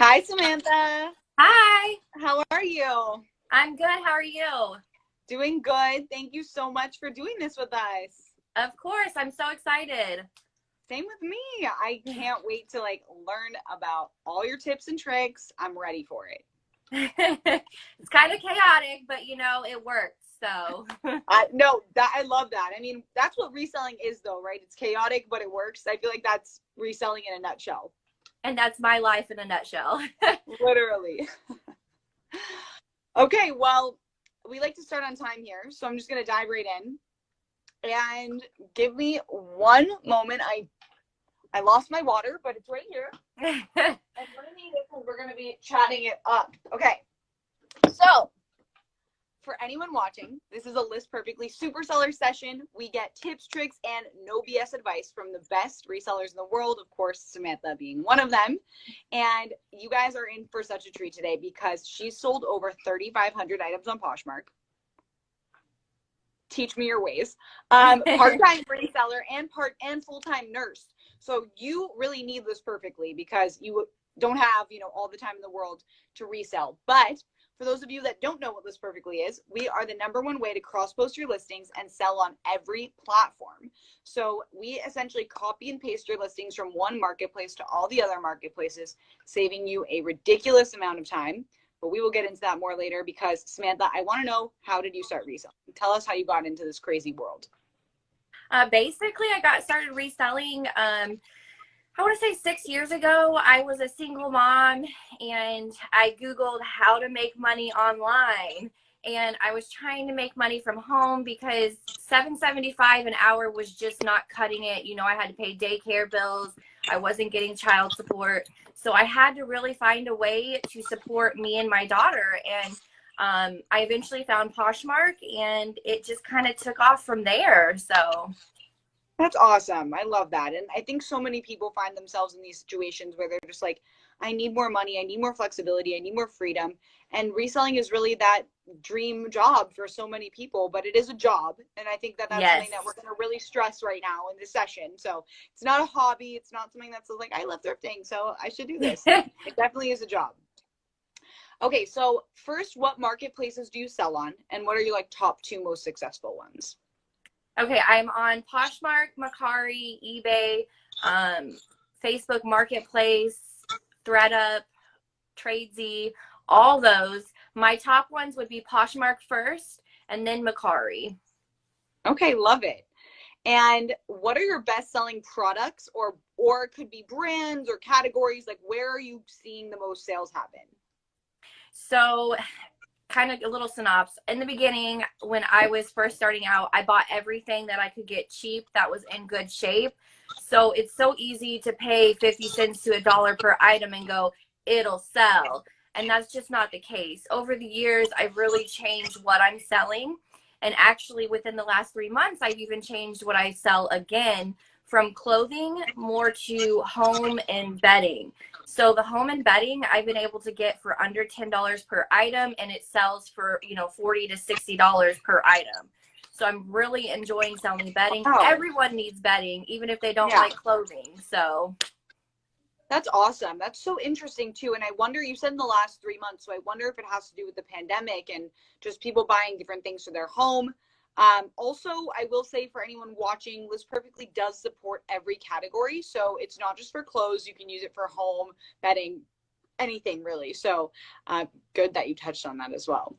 Hi, Samantha. Hi, How are you? I'm good. How are you? Doing good. Thank you so much for doing this with us. Of course, I'm so excited. Same with me. I can't wait to learn about all your tips and tricks. I'm ready for it. It's kind of chaotic, but it works. So, I love that. I mean, that's what reselling is though, right? It's chaotic, but it works. I feel like that's reselling in a nutshell. and that's my life in a nutshell. Literally. Okay, well, we like to start on time here, so I'm just going to dive right in. And give me one moment. I lost my water, but it's right here. And we're going to need it because we're going to be chatting it up. Okay. So, for anyone watching, this is a Listperfectly super seller session. We get tips, tricks, and no BS advice from the best resellers in the world. Of course, Samantha being one of them. And you guys are in for such a treat today because she's sold over 3,500 items on Poshmark. Teach me your ways. Part-time reseller and full-time nurse. So you really need Listperfectly because you don't have, all the time in the world to resell. But for those of you that don't know what Listperfectly is, we are the #1 way to cross-post your listings and sell on every platform. So we essentially copy and paste your listings from one marketplace to all the other marketplaces, saving you a ridiculous amount of time. But we will get into that more later because, Samantha, I want to know, how did you start reselling? Tell us how you got into this crazy world. Basically, I got started reselling, I want to say 6 years ago. I was a single mom and I Googled how to make money online. And I was trying to make money from home because $7.75 an hour was just not cutting it. I had to pay daycare bills. I wasn't getting child support. So I had to really find a way to support me and my daughter. And I eventually found Poshmark and it just kind of took off from there. So that's awesome. I love that. And I think so many people find themselves in these situations where they're just like, I need more money. I need more flexibility. I need more freedom. And reselling is really that dream job for so many people, but it is a job. And I think that that's yes. something that we're going to really stress right now in this session. So it's not a hobby. It's not something that's like, I love thrifting, so I should do this. It definitely is a job. Okay. So first, what marketplaces do you sell on? And what are your top 2 most successful ones? Okay, I'm on Poshmark, Mercari, eBay, Facebook Marketplace, ThredUp, Tradesy, all those. My top ones would be Poshmark first, and then Mercari. Okay, love it. And what are your best-selling products, or it could be brands or categories? Like, where are you seeing the most sales happen? So, kind of a little synopsis. In the beginning, when I was first starting out, I bought everything that I could get cheap that was in good shape. So it's so easy to pay 50 cents to $1 per item and go, it'll sell. And that's just not the case. Over the years, I've really changed what I'm selling. And actually, within the last 3 months, I've even changed what I sell again, from clothing more to home and bedding. So the home and bedding I've been able to get for under $10 per item, and it sells for $40 to $60 per item. So I'm really enjoying selling bedding. Wow. Everyone needs bedding, even if they don't like clothing. So that's awesome. That's so interesting too. And I wonder, you said in the last 3 months, so I wonder if it has to do with the pandemic and just people buying different things for their home. Also, I will say, for anyone watching, Listperfectly does support every category. So it's not just for clothes. You can use it for home, bedding, anything really. So good that you touched on that as well.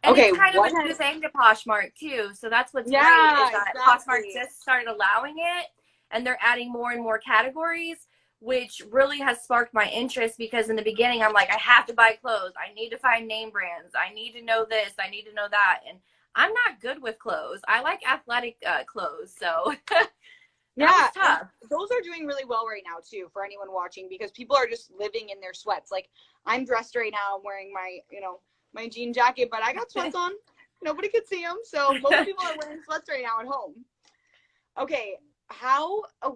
And okay, it's kind of a new thing to Poshmark too. So that's what's great, is that Poshmark just started allowing it, and they're adding more and more categories, which really has sparked my interest, because in the beginning I'm like, I have to buy clothes. I need to find name brands. I need to know this. I need to know that. And I'm not good with clothes. I like athletic clothes. So yeah, tough. Those are doing really well right now too, for anyone watching, because people are just living in their sweats. Like, I'm dressed right now. I'm wearing my, my jean jacket, but I got sweats on. Nobody could see them. So most people are wearing sweats right now at home. Okay.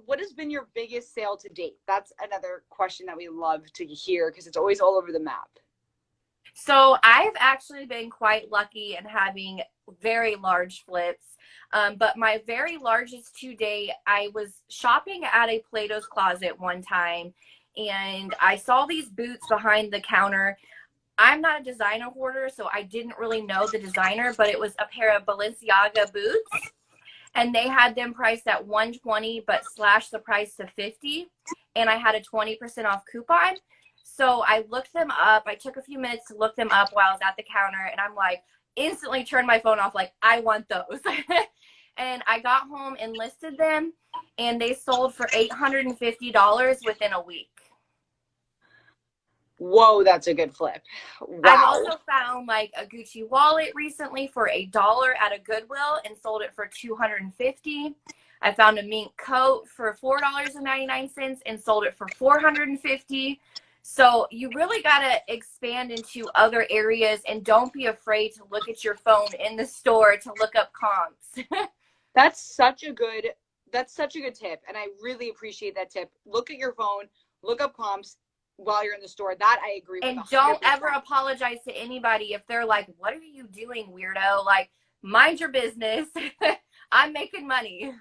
What has been your biggest sale to date? That's another question that we love to hear, because it's always all over the map. So I've actually been quite lucky in having very large flips. But my very largest to date, I was shopping at a Plato's Closet one time, and I saw these boots behind the counter. I'm not a designer hoarder, so I didn't really know the designer, but it was a pair of Balenciaga boots, and they had them priced at $120 but slashed the price to $50, and I had a 20% off coupon. So I looked them up. I took a few minutes to look them up while I was at the counter, and I'm like, instantly turned my phone off, like, I want those. And I got home and listed them, and they sold for $850 within a week. Whoa, that's a good flip. Wow. I've also found like a Gucci wallet recently for $1 at a Goodwill and sold it for $250. I found a mink coat for $4.99 and sold it for $450. So you really got to expand into other areas, and don't be afraid to look at your phone in the store to look up comps. That's such a good tip, and I really appreciate that tip. Look at your phone, look up comps while you're in the store. That I agree with. And don't ever apologize to anybody if they're like, what are you doing, weirdo? Like, mind your business. I'm making money.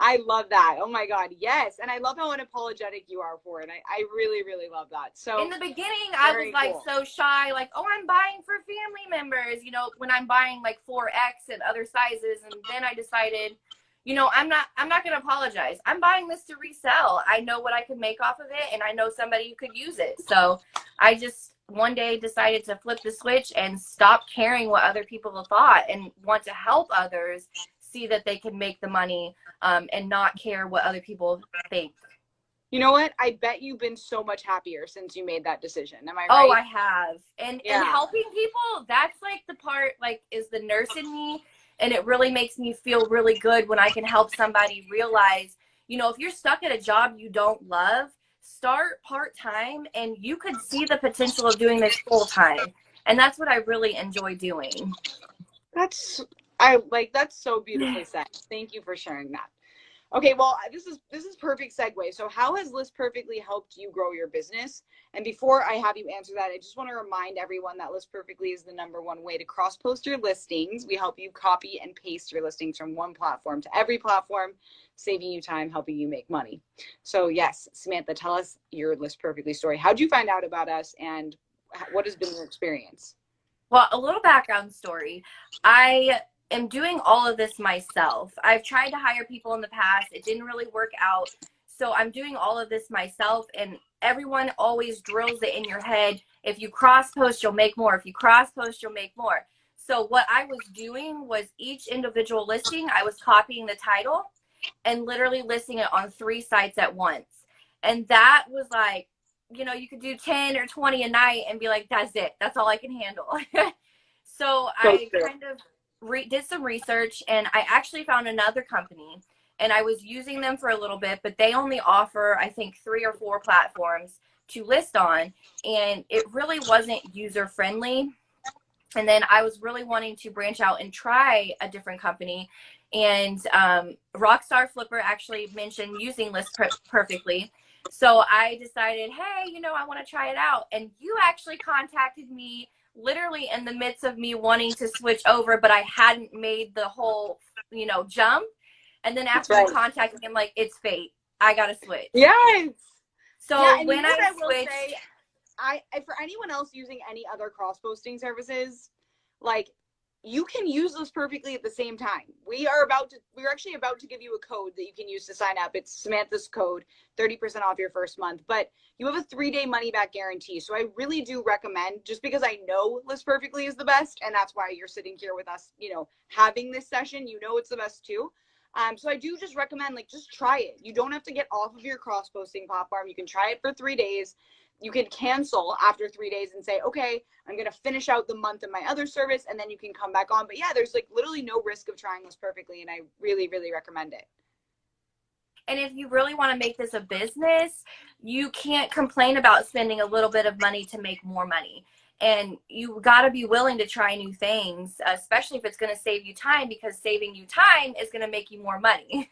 I love that. Oh my God. Yes. And I love how unapologetic you are for it. I really, really love that. So in the beginning, I was like so shy, like, oh, I'm buying for family members, you know, when I'm buying like 4X and other sizes. And then I decided, you know, I'm not going to apologize. I'm buying this to resell. I know what I could make off of it, and I know somebody who could use it. So I just one day decided to flip the switch and stop caring what other people thought and want to help others see that they can make the money and not care what other people think. You know what? I bet you've been so much happier since you made that decision. Am I right? Oh, I have. And helping people, that's like the part, like, is the nurse in me. And it really makes me feel really good when I can help somebody realize, you know, if you're stuck at a job you don't love, start part-time and you could see the potential of doing this full-time. And that's what I really enjoy doing. That's so beautifully said. Thank you for sharing that. Okay, well, this is perfect segue. So how has Listperfectly helped you grow your business? And before I have you answer that, I just want to remind everyone that Listperfectly is the #1 way to cross-post your listings. We help you copy and paste your listings from one platform to every platform, saving you time, helping you make money. So yes, Samantha, tell us your Listperfectly story. How'd you find out about us, and what has been your experience? Well, a little background story. I am doing all of this myself. I've tried to hire people in the past. It didn't really work out. So I'm doing all of this myself, and everyone always drills it in your head. If you cross post, you'll make more. If you cross post, you'll make more. So what I was doing was each individual listing, I was copying the title and literally listing it on 3 sites at once. And that was like, you know, you could do 10 or 20 a night and be like, that's it. That's all I can handle. So I kind of did some research, and I actually found another company, and I was using them for a little bit, but they only offer, I think, 3 or 4 platforms to list on, and it really wasn't user friendly. And then I was really wanting to branch out and try a different company, and Rockstar Flipper actually mentioned using Listperfectly. So I decided, hey, you know, I want to try it out. And you actually contacted me literally in the midst of me wanting to switch over, but I hadn't made the whole, you know, jump. And then after you contacted me, I'm like, it's fate. I got to switch. Yes. So yeah, when I switched, say, I for anyone else using any other cross-posting services, like, you can use Listperfectly at the same time. We're actually about to give you a code that you can use to sign up. It's Samantha's code, 30% off your first month, but you have a 3-day money back guarantee. So I really do recommend, just because I know Listperfectly is the best, and that's why you're sitting here with us, you know, having this session, you know, it's the best too. So I do just recommend, like, just try it. You don't have to get off of your cross-posting platform. You can try it for 3 days. You can cancel after 3 days and say, okay, I'm going to finish out the month in my other service, and then you can come back on. But yeah, there's like literally no risk of trying Listperfectly, and I really, really recommend it. And if you really want to make this a business, you can't complain about spending a little bit of money to make more money. And you got to be willing to try new things, especially if it's going to save you time, because saving you time is going to make you more money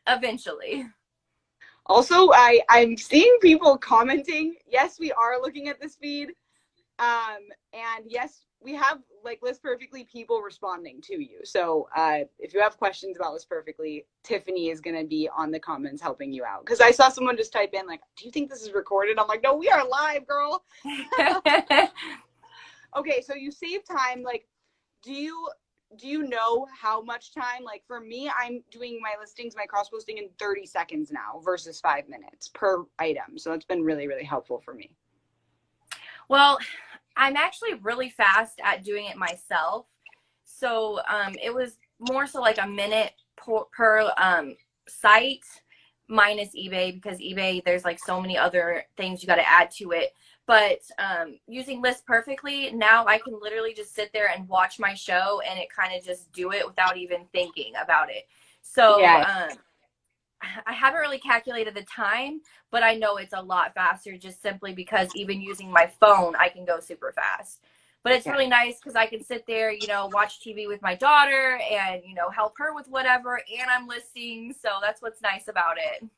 eventually. Also, I'm seeing people commenting. Yes, we are looking at this feed. And yes, we have like List Perfectly people responding to you. So if you have questions about List Perfectly, Tiffany is going to be on the comments helping you out. Because I saw someone just type in like, do you think this is recorded? I'm like, no, we are live, girl. Okay, so you save time. Like, do you know how much time? Like for me, I'm doing my listings, my cross posting in 30 seconds now versus 5 minutes per item. So it's been really, really helpful for me. Well, I'm actually really fast at doing it myself. So it was more so like a minute per site minus eBay, because eBay, there's like so many other things you got to add to it. But using List Perfectly, now I can literally just sit there and watch my show and it kind of just do it without even thinking about it. So yeah. I haven't really calculated the time, but I know it's a lot faster just simply because even using my phone, I can go super fast. But it's really nice because I can sit there, you know, watch TV with my daughter and, you know, help her with whatever, and I'm listing. So that's what's nice about it.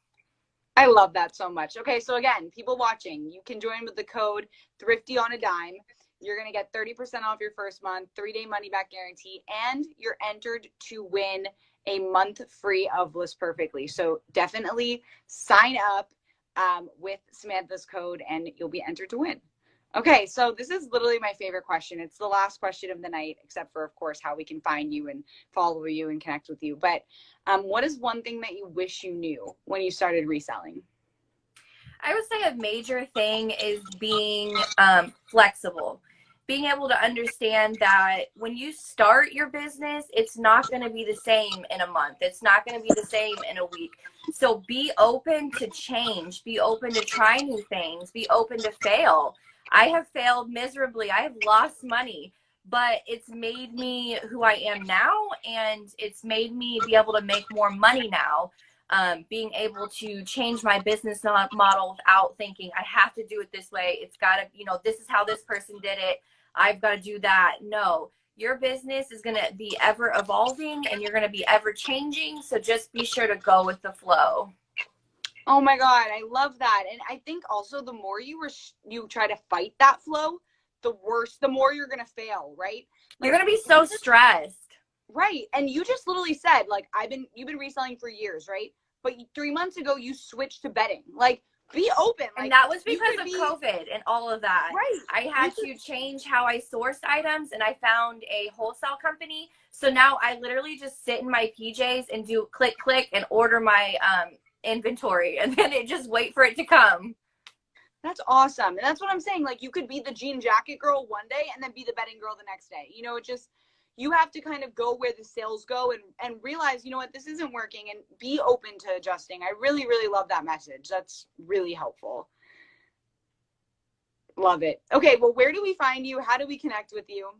I love that so much. Okay, so again, people watching, you can join with the code Thrifty on a Dime. You're going to get 30% off your first month, 3-day money back guarantee, and you're entered to win a month free of List Perfectly. So definitely sign up with Samantha's code and you'll be entered to win. Okay, so this is literally my favorite question. It's the last question of the night, except for, of course, how we can find you and follow you and connect with you. But what is one thing that you wish you knew when you started reselling? I would say a major thing is being flexible. Being able to understand that when you start your business, it's not going to be the same in a month. It's not going to be the same in a week. So be open to change. Be open to try new things. Be open to fail. I have failed miserably. I have lost money, but it's made me who I am now, and it's made me be able to make more money now. Being able to change my business model without thinking I have to do it this way. It's got to, you know, this is how this person did it. I've got to do that. No, your business is going to be ever evolving and you're going to be ever changing. So just be sure to go with the flow. Oh my God, I love that. And I think also the more you try to fight that flow, the worse, the more you're going to fail, right? Like, you're going to be so stressed. Right. And you just literally said, like, you've been reselling for years, right? But 3 months ago, you switched to bedding. Like, be open. Like, and that was because of COVID and all of that. Right. I had to change how I sourced items, and I found a wholesale company. So now I literally just sit in my PJs and do click, click, and order my inventory, and then just wait for it to come. That's awesome. And that's what I'm saying. Like, you could be the jean jacket girl one day and then be the bedding girl the next day. You know, it just, you have to kind of go where the sales go and realize, you know what, this isn't working, and be open to adjusting. I really, really love that message. That's really helpful. Love it. Okay, well, where do we find you? How do we connect with you?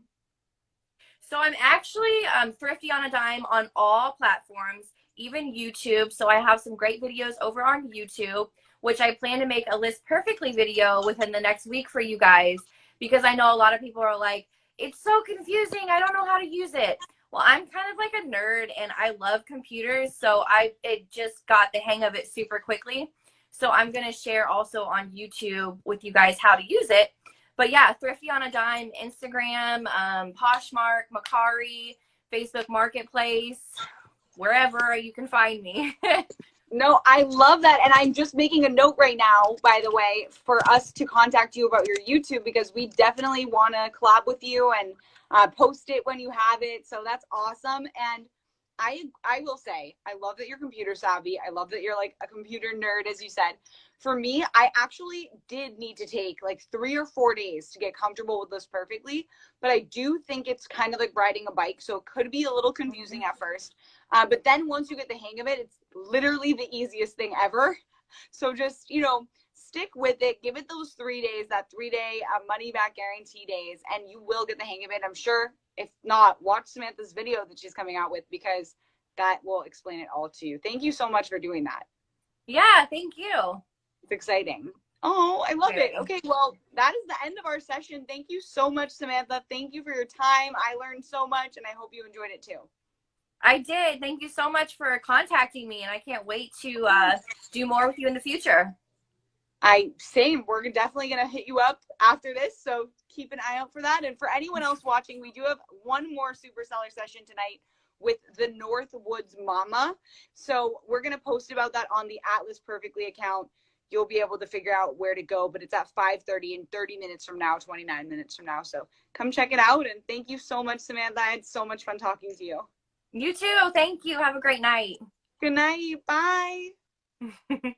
So I'm actually Thrifty on a Dime on all platforms, even YouTube. So I have some great videos over on YouTube, which I plan to make a List Perfectly video within the next week for you guys, because I know a lot of people are like, it's so confusing, I don't know how to use it. Well, I'm kind of like a nerd and I love computers, so it just got the hang of it super quickly. So I'm going to share also on YouTube with you guys how to use it. But yeah, Thrifty on a Dime, Instagram, Poshmark, Macari, Facebook Marketplace, wherever you can find me. No, I love that. And I'm just making a note right now, by the way, for us to contact you about your YouTube, because we definitely want to collab with you and post it when you have it. So that's awesome. And I will say, I love that you're computer savvy. I love that you're like a computer nerd, as you said. For me, I actually did need to take like 3 or 4 days to get comfortable with List Perfectly, but I do think it's kind of like riding a bike. So it could be a little confusing at first. But then once you get the hang of it, it's literally the easiest thing ever. So just, you know, stick with it. Give it those 3 days, that 3-day money back guarantee days, and you will get the hang of it. I'm sure. If not, watch Samantha's video that she's coming out with, because that will explain it all to you. Thank you so much for doing that. Yeah, thank you. It's exciting. Oh, I love it. Okay, well, that is the end of our session. Thank you so much, Samantha. Thank you for your time. I learned so much, and I hope you enjoyed it too. I did. Thank you so much for contacting me, and I can't wait to do more with you in the future. Same. We're definitely going to hit you up after this. So keep an eye out for that. And for anyone else watching, we do have one more super seller session tonight with the Northwoods Mama. So we're going to post about that on the Listperfectly account. You'll be able to figure out where to go, but it's at 5:30 in 30 minutes from now, 29 minutes from now. So come check it out. And thank you so much, Samantha. I had so much fun talking to you. You too. Thank you. Have a great night. Good night. Bye.